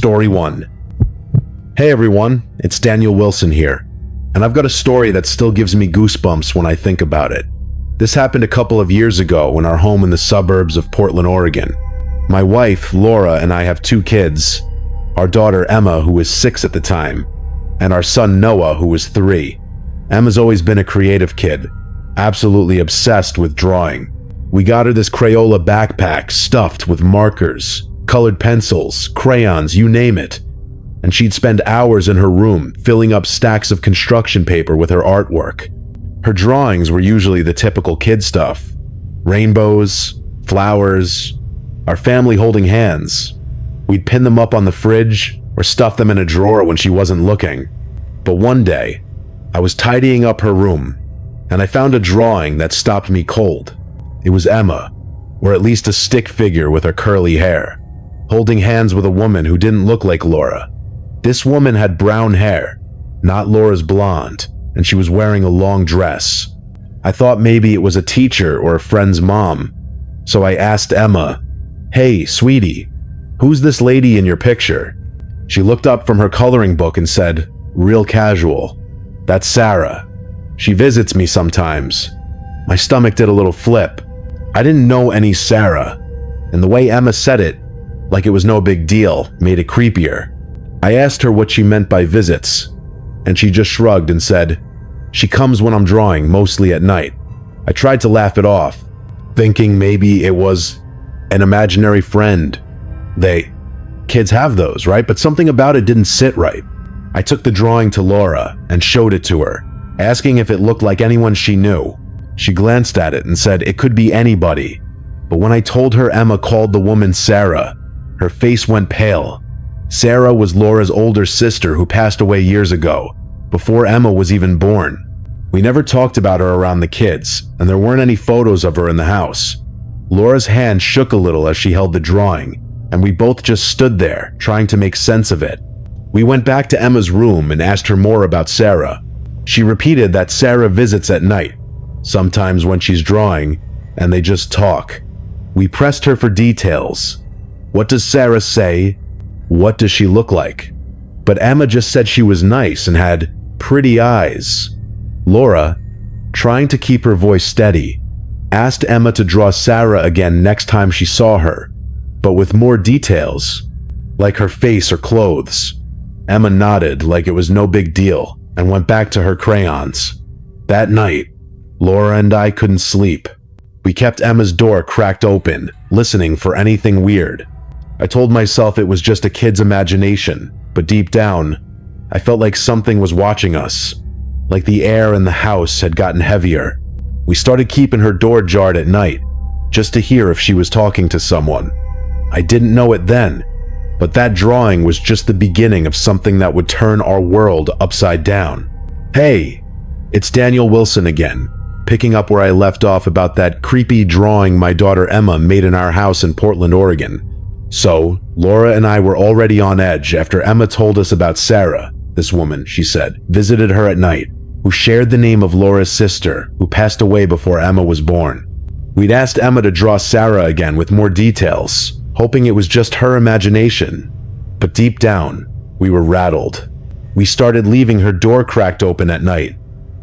Story 1. Hey everyone, it's Daniel Wilson here, and I've got a story that still gives me goosebumps when I think about it. This happened a couple of years ago in our home in the suburbs of Portland, Oregon. My wife, Laura, and I have 2 kids, our daughter Emma, who was 6 at the time, and our son Noah, who was 3. Emma's always been a creative kid, absolutely obsessed with drawing. We got her this Crayola backpack stuffed with markers, colored pencils, crayons, you name it. And she'd spend hours in her room filling up stacks of construction paper with her artwork. Her drawings were usually the typical kid stuff. Rainbows, flowers, our family holding hands. We'd pin them up on the fridge or stuff them in a drawer when she wasn't looking. But one day, I was tidying up her room, and I found a drawing that stopped me cold. It was Emma, or at least a stick figure with her curly hair, holding hands with a woman who didn't look like Laura. This woman had brown hair, not Laura's blonde, and she was wearing a long dress. I thought maybe it was a teacher or a friend's mom, so I asked Emma, "Hey, sweetie, who's this lady in your picture?" She looked up from her coloring book and said, real casual, "That's Sarah. She visits me sometimes." My stomach did a little flip. I didn't know any Sarah, and the way Emma said it, like it was no big deal, made it creepier. I asked her what she meant by visits, and she just shrugged and said, "She comes when I'm drawing, mostly at night." I tried to laugh it off, thinking maybe it was an imaginary friend. Kids have those, right? But something about it didn't sit right. I took the drawing to Laura and showed it to her, asking if it looked like anyone she knew. She glanced at it and said it could be anybody. But when I told her Emma called the woman Sarah, her face went pale. Sarah was Laura's older sister who passed away years ago, before Emma was even born. We never talked about her around the kids, and there weren't any photos of her in the house. Laura's hand shook a little as she held the drawing, and we both just stood there, trying to make sense of it. We went back to Emma's room and asked her more about Sarah. She repeated that Sarah visits at night, sometimes when she's drawing, and they just talk. We pressed her for details. What does Sarah say? What does she look like? But Emma just said she was nice and had pretty eyes. Laura, trying to keep her voice steady, asked Emma to draw Sarah again next time she saw her, but with more details, like her face or clothes. Emma nodded like it was no big deal and went back to her crayons. That night, Laura and I couldn't sleep. We kept Emma's door cracked open, listening for anything weird. I told myself it was just a kid's imagination, but deep down, I felt like something was watching us, like the air in the house had gotten heavier. We started keeping her door jarred at night, just to hear if she was talking to someone. I didn't know it then, but that drawing was just the beginning of something that would turn our world upside down. Hey, it's Daniel Wilson again, picking up where I left off about that creepy drawing my daughter Emma made in our house in Portland, Oregon. So, Laura and I were already on edge after Emma told us about Sarah, this woman, she said, visited her at night, who shared the name of Laura's sister, who passed away before Emma was born. We'd asked Emma to draw Sarah again with more details, hoping it was just her imagination. But deep down, we were rattled. We started leaving her door cracked open at night,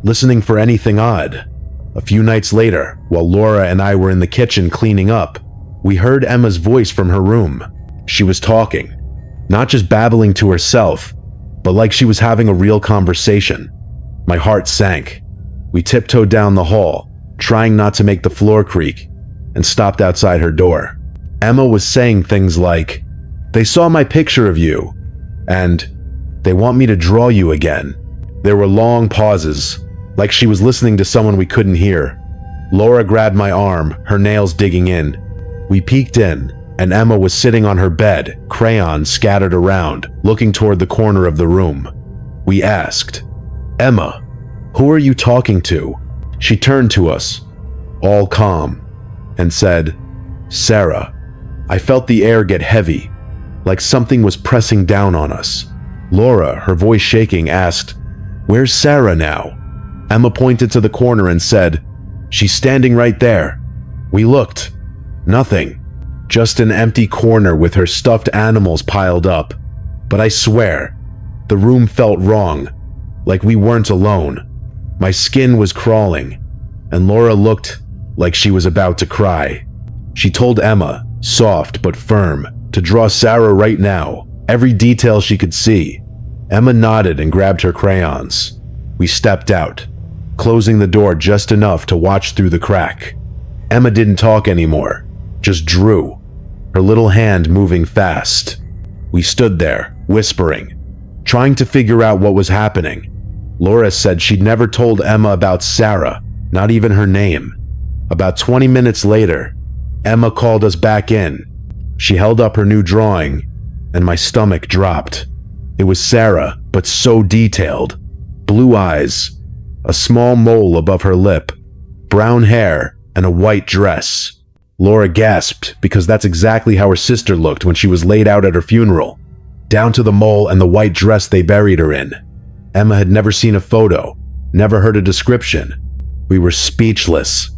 listening for anything odd. A few nights later, while Laura and I were in the kitchen cleaning up, we heard Emma's voice from her room. She was talking, not just babbling to herself, but like she was having a real conversation. My heart sank. We tiptoed down the hall, trying not to make the floor creak, and stopped outside her door. Emma was saying things like, "They saw my picture of you," and "They want me to draw you again." There were long pauses, like she was listening to someone we couldn't hear. Laura grabbed my arm, her nails digging in. We peeked in, and Emma was sitting on her bed, crayons scattered around, looking toward the corner of the room. We asked, "Emma, who are you talking to?" She turned to us, all calm, and said, "Sarah." I felt the air get heavy, like something was pressing down on us. Laura, her voice shaking, asked, "Where's Sarah now?" Emma pointed to the corner and said, "She's standing right there." We looked. Nothing. Just an empty corner with her stuffed animals piled up. But I swear, the room felt wrong, like we weren't alone. My skin was crawling, and Laura looked like she was about to cry. She told Emma, soft but firm, to draw Sarah right now, every detail she could see. Emma nodded and grabbed her crayons. We stepped out, closing the door just enough to watch through the crack. Emma didn't talk anymore, just drew, her little hand moving fast. We stood there, whispering, trying to figure out what was happening. Laura said she'd never told Emma about Sarah, not even her name. About 20 minutes later, Emma called us back in. She held up her new drawing, and my stomach dropped. It was Sarah, but so detailed. Blue eyes, a small mole above her lip, brown hair, and a white dress. Laura gasped because that's exactly how her sister looked when she was laid out at her funeral, down to the mole and the white dress they buried her in. Emma had never seen a photo, never heard a description. We were speechless.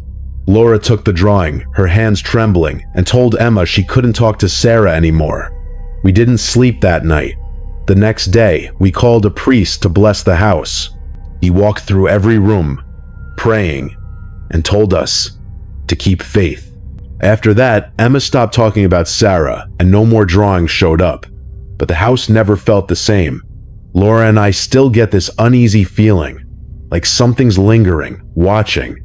Laura took the drawing, her hands trembling, and told Emma she couldn't talk to Sarah anymore. We didn't sleep that night. The next day, we called a priest to bless the house. He walked through every room, praying, and told us to keep faith. After that, Emma stopped talking about Sarah, and no more drawings showed up. But the house never felt the same. Laura and I still get this uneasy feeling, like something's lingering, watching.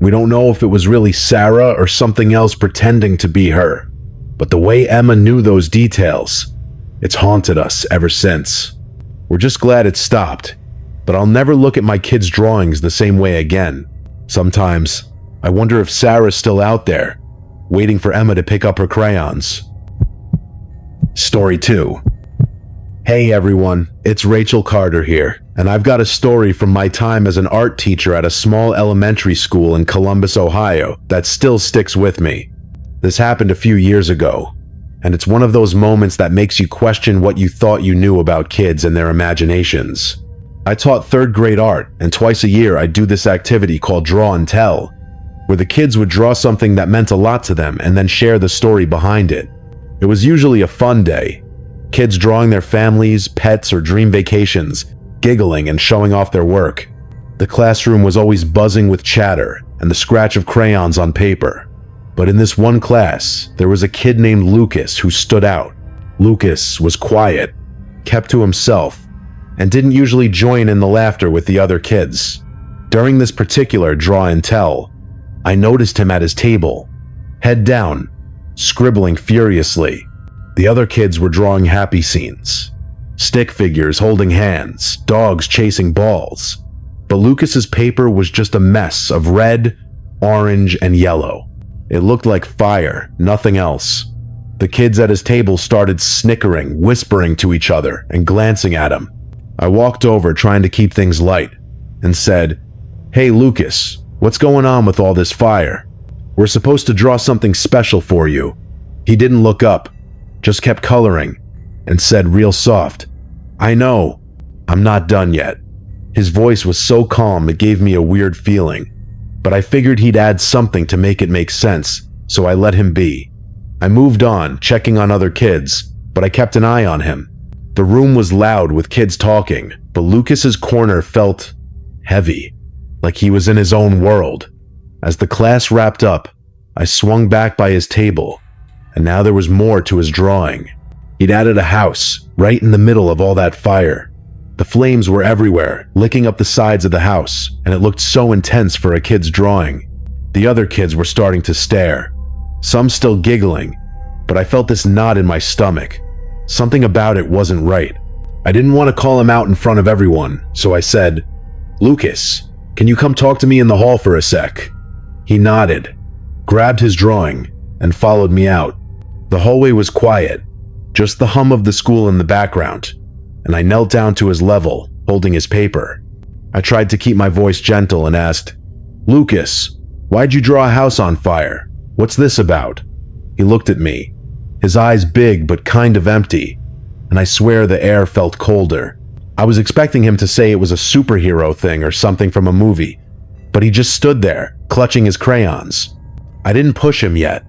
We don't know if it was really Sarah or something else pretending to be her. But the way Emma knew those details, it's haunted us ever since. We're just glad it stopped, but I'll never look at my kids' drawings the same way again. Sometimes, I wonder if Sarah's still out there, waiting for Emma to pick up her crayons. Story 2. Hey everyone, it's Rachel Carter here, and I've got a story from my time as an art teacher at a small elementary school in Columbus, Ohio, that still sticks with me. This happened a few years ago, and it's one of those moments that makes you question what you thought you knew about kids and their imaginations. I taught third grade art, and twice a year I'd do this activity called Draw and Tell, where the kids would draw something that meant a lot to them and then share the story behind it. It was usually a fun day. Kids drawing their families, pets, or dream vacations, giggling and showing off their work. The classroom was always buzzing with chatter and the scratch of crayons on paper. But in this one class, there was a kid named Lucas who stood out. Lucas was quiet, kept to himself, and didn't usually join in the laughter with the other kids. During this particular draw and tell, I noticed him at his table, head down, scribbling furiously. The other kids were drawing happy scenes. Stick figures holding hands, dogs chasing balls. But Lucas's paper was just a mess of red, orange, and yellow. It looked like fire, nothing else. The kids at his table started snickering, whispering to each other, and glancing at him. I walked over trying to keep things light, and said, "Hey Lucas, what's going on with all this fire? We're supposed to draw something special for you." He didn't look up, just kept coloring, and said real soft, "I know, I'm not done yet." His voice was so calm it gave me a weird feeling, but I figured he'd add something to make it make sense, so I let him be. I moved on, checking on other kids, but I kept an eye on him. The room was loud with kids talking, but Lucas's corner felt heavy, like he was in his own world. As the class wrapped up, I swung back by his table, and now there was more to his drawing. He'd added a house, right in the middle of all that fire. The flames were everywhere, licking up the sides of the house, and it looked so intense for a kid's drawing. The other kids were starting to stare, some still giggling, but I felt this knot in my stomach. Something about it wasn't right. I didn't want to call him out in front of everyone, so I said, "Lucas, can you come talk to me in the hall for a sec?" He nodded, grabbed his drawing, and followed me out. The hallway was quiet, just the hum of the school in the background, and I knelt down to his level, holding his paper. I tried to keep my voice gentle and asked, "Lucas, why'd you draw a house on fire? What's this about?" He looked at me, his eyes big but kind of empty, and I swear the air felt colder. I was expecting him to say it was a superhero thing or something from a movie, but he just stood there, clutching his crayons. I didn't push him yet,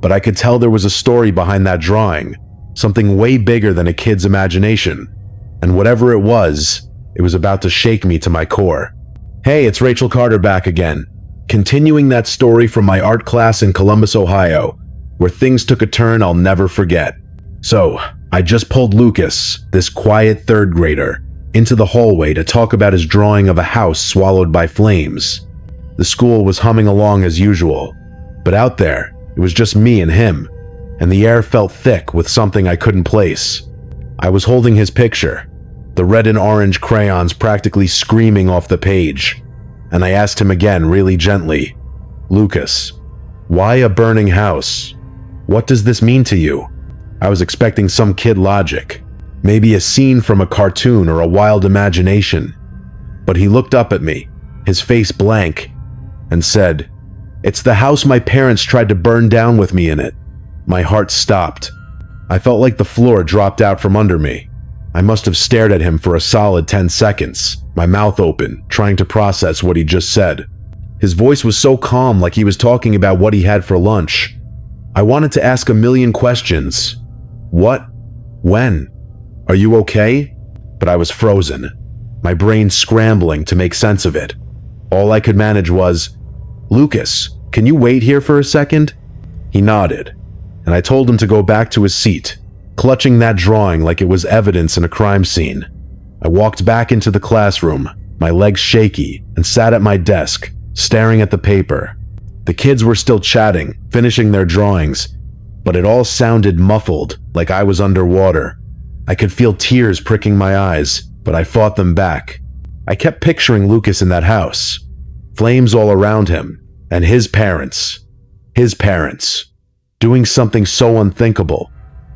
but I could tell there was a story behind that drawing, something way bigger than a kid's imagination. And whatever it was about to shake me to my core. Hey, it's Rachel Carter back again, continuing that story from my art class in Columbus, Ohio, where things took a turn I'll never forget. So, I just pulled Lucas, this quiet third grader, into the hallway to talk about his drawing of a house swallowed by flames. The school was humming along as usual, but out there, it was just me and him, and the air felt thick with something I couldn't place. I was holding his picture, the red and orange crayons practically screaming off the page, and I asked him again really gently, "Lucas, why a burning house? What does this mean to you?" I was expecting some kid logic, maybe a scene from a cartoon or a wild imagination, but he looked up at me, his face blank, and said, "It's the house my parents tried to burn down with me in it." My heart stopped. I felt like the floor dropped out from under me. I must have stared at him for a solid 10 seconds, my mouth open, trying to process what he just said. His voice was so calm, like he was talking about what he had for lunch. I wanted to ask a million questions. What? When? Are you okay? But I was frozen, my brain scrambling to make sense of it. All I could manage was, "Lucas, can you wait here for a second?" He nodded, and I told him to go back to his seat, clutching that drawing like it was evidence in a crime scene. I walked back into the classroom, my legs shaky, and sat at my desk, staring at the paper. The kids were still chatting, finishing their drawings, but it all sounded muffled, like I was underwater. I could feel tears pricking my eyes, but I fought them back. I kept picturing Lucas in that house, flames all around him, and his parents, doing something so unthinkable.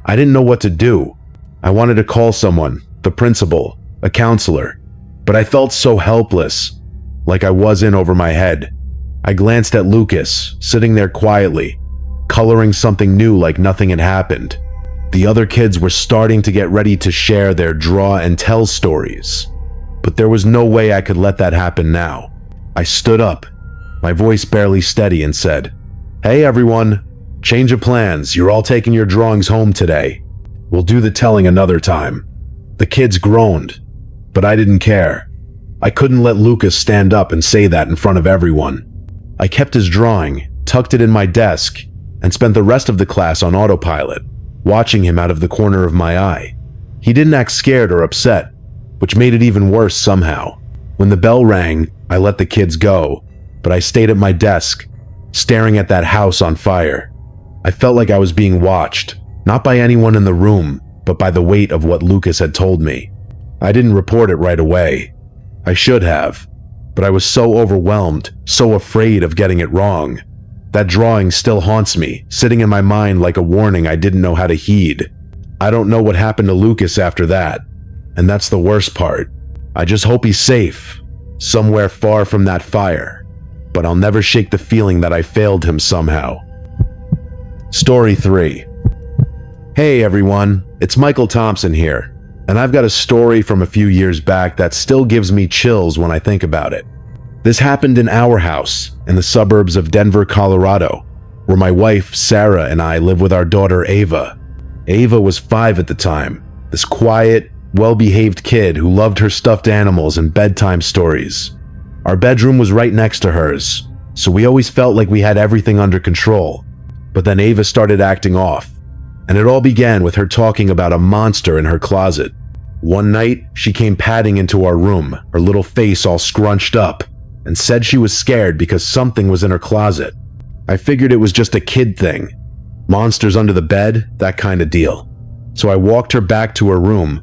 I didn't know what to do. I wanted to call someone, the principal, a counselor, but I felt so helpless, like I was in over my head. I glanced at Lucas, sitting there quietly, coloring something new like nothing had happened. The other kids were starting to get ready to share their draw and tell stories, but there was no way I could let that happen now. I stood up, my voice barely steady, and said, "Hey everyone, change of plans. You're all taking your drawings home today. We'll do the telling another time." The kids groaned, but I didn't care. I couldn't let Lucas stand up and say that in front of everyone. I kept his drawing, tucked it in my desk, and spent the rest of the class on autopilot, watching him out of the corner of my eye. He didn't act scared or upset, which made it even worse somehow. When the bell rang, I let the kids go, but I stayed at my desk, staring at that house on fire. I felt like I was being watched, not by anyone in the room, but by the weight of what Lucas had told me. I didn't report it right away. I should have, but I was so overwhelmed, so afraid of getting it wrong. That drawing still haunts me, sitting in my mind like a warning I didn't know how to heed. I don't know what happened to Lucas after that, and that's the worst part. I just hope he's safe, somewhere far from that fire, but I'll never shake the feeling that I failed him somehow. Story 3. Hey everyone, it's Michael Thompson here, and I've got a story from a few years back that still gives me chills when I think about it. This happened in our house, in the suburbs of Denver, Colorado, where my wife, Sarah, and I live with our daughter, Ava. Ava was 5 at the time, this quiet, well-behaved kid who loved her stuffed animals and bedtime stories. Our bedroom was right next to hers, so we always felt like we had everything under control. But then Ava started acting off, and it all began with her talking about a monster in her closet. One night, she came padding into our room, her little face all scrunched up, and said she was scared because something was in her closet. I figured it was just a kid thing. Monsters under the bed, that kind of deal. So I walked her back to her room,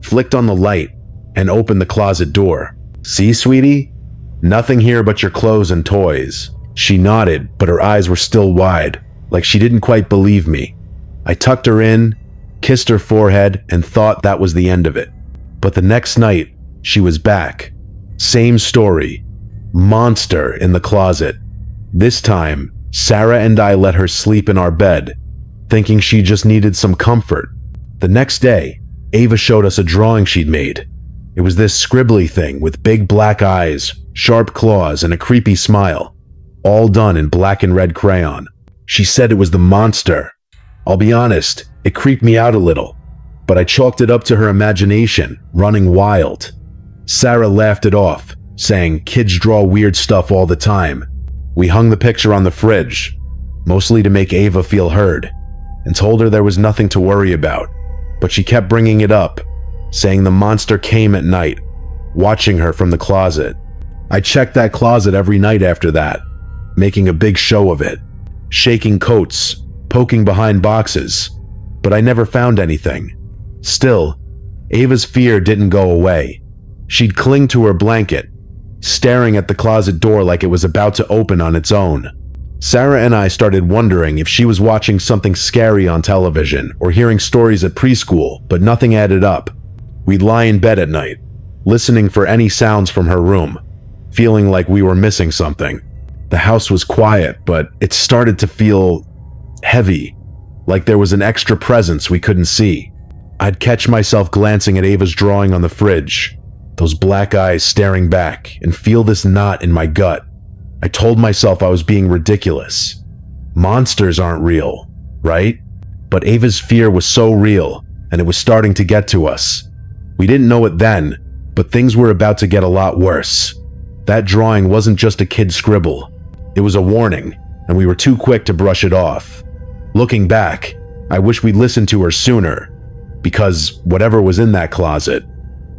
flicked on the light, and opened the closet door. "See, sweetie? Nothing here but your clothes and toys." She nodded, but her eyes were still wide, like she didn't quite believe me. I tucked her in, kissed her forehead, and thought that was the end of it. But the next night, she was back. Same story. Monster in the closet. This time, Sarah and I let her sleep in our bed, thinking she just needed some comfort. The next day, Ava showed us a drawing she'd made. It was this scribbly thing with big black eyes, sharp claws, and a creepy smile, all done in black and red crayon. She said it was the monster. I'll be honest, It creeped me out a little, but I chalked it up to her imagination running wild. Sarah laughed it off, saying kids draw weird stuff all the time. We hung the picture on the fridge, mostly to make Ava feel heard, and told her there was nothing to worry about. But she kept bringing it up, saying the monster came at night, watching her from the closet. I checked that closet every night after that, making a big show of it, shaking coats, poking behind boxes, but I never found anything. Still, Ava's fear didn't go away. She'd cling to her blanket, staring at the closet door like it was about to open on its own. Sarah and I started wondering if she was watching something scary on television or hearing stories at preschool, but nothing added up. We'd lie in bed at night, listening for any sounds from her room, feeling like we were missing something. The house was quiet, but it started to feel heavy, like there was an extra presence we couldn't see. I'd catch myself glancing at Ava's drawing on the fridge, those black eyes staring back, and feel this knot in my gut. I told myself I was being ridiculous. Monsters aren't real, right? But Ava's fear was so real, and it was starting to get to us. We didn't know it then, but things were about to get a lot worse. That drawing wasn't just a kid's scribble. It was a warning, and we were too quick to brush it off. Looking back, I wish we'd listened to her sooner, because whatever was in that closet,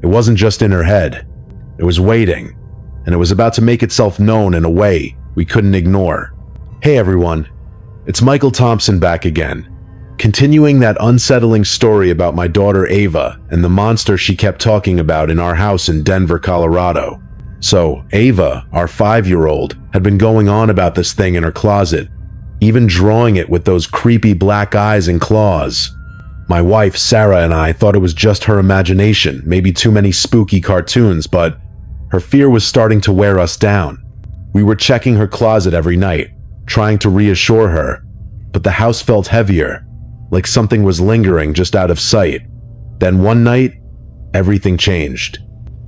it wasn't just in her head. It was waiting, and it was about to make itself known in a way we couldn't ignore. Hey everyone, it's Michael Thompson back again, continuing that unsettling story about my daughter Ava and the monster she kept talking about in our house in Denver, Colorado. So, Ava, our 5-year-old, had been going on about this thing in her closet, even drawing it with those creepy black eyes and claws. My wife, Sarah, and I thought it was just her imagination, maybe too many spooky cartoons, but her fear was starting to wear us down. We were checking her closet every night, trying to reassure her, but the house felt heavier, like something was lingering just out of sight. Then one night, everything changed.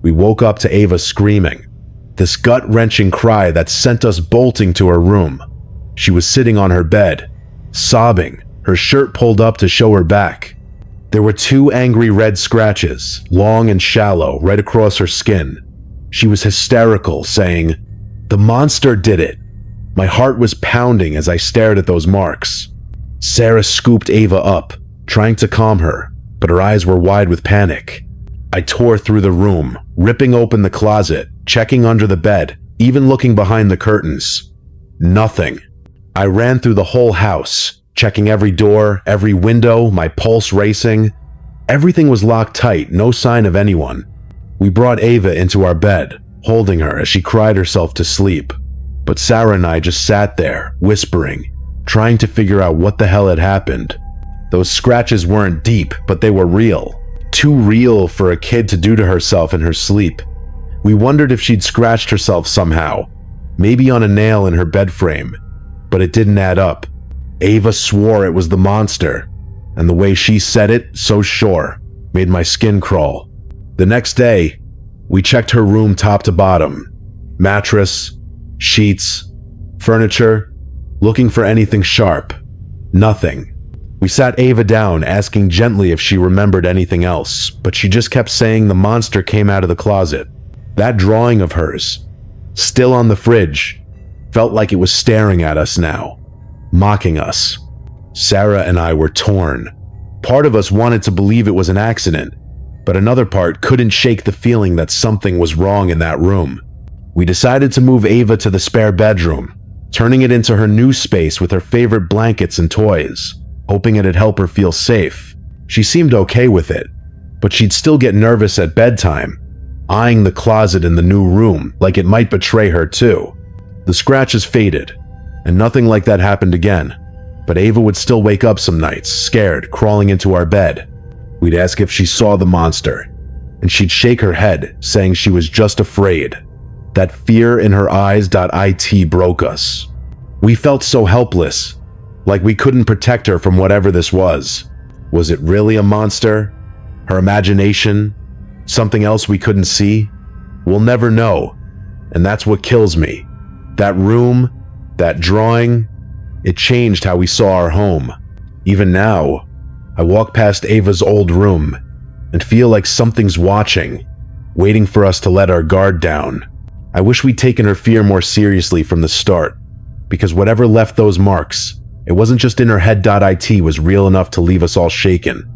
We woke up to Ava screaming, this gut-wrenching cry that sent us bolting to her room. She was sitting on her bed, sobbing, her shirt pulled up to show her back. There were 2 angry red scratches, long and shallow, right across her skin. She was hysterical, saying, "The monster did it." My heart was pounding as I stared at those marks. Sarah scooped Ava up, trying to calm her, but her eyes were wide with panic. I tore through the room, ripping open the closet, checking under the bed, even looking behind the curtains. Nothing. I ran through the whole house, checking every door, every window, my pulse racing. Everything was locked tight, no sign of anyone. We brought Ava into our bed, holding her as she cried herself to sleep. But Sarah and I just sat there, whispering, trying to figure out what the hell had happened. Those scratches weren't deep, but they were real. Too real for a kid to do to herself in her sleep. We wondered if she'd scratched herself somehow, maybe on a nail in her bed frame, but it didn't add up. Ava swore it was the monster, and the way she said it, so sure, made my skin crawl. The next day, we checked her room top to bottom. Mattress, sheets, furniture, looking for anything sharp. Nothing. We sat Ava down, asking gently if she remembered anything else, but she just kept saying the monster came out of the closet. That drawing of hers, still on the fridge, felt like it was staring at us now, mocking us. Sarah and I were torn. Part of us wanted to believe it was an accident, but another part couldn't shake the feeling that something was wrong in that room. We decided to move Ava to the spare bedroom, turning it into her new space with her favorite blankets and toys, hoping it'd help her feel safe. She seemed okay with it, but she'd still get nervous at bedtime, eyeing the closet in the new room like it might betray her too. The scratches faded, and nothing like that happened again, but Ava would still wake up some nights, scared, crawling into our bed. We'd ask if she saw the monster, and she'd shake her head, saying she was just afraid. That fear in her eyes.it broke us. We felt so helpless, like we couldn't protect her from whatever this was. Was it really a monster? Her imagination? Something else we couldn't see? We'll never know, and that's what kills me. That room, that drawing, it changed how we saw our home. Even now, I walk past Ava's old room and feel like something's watching, waiting for us to let our guard down. I wish we'd taken her fear more seriously from the start, because whatever left those marks, it wasn't just in her head. It was real enough to leave us all shaken.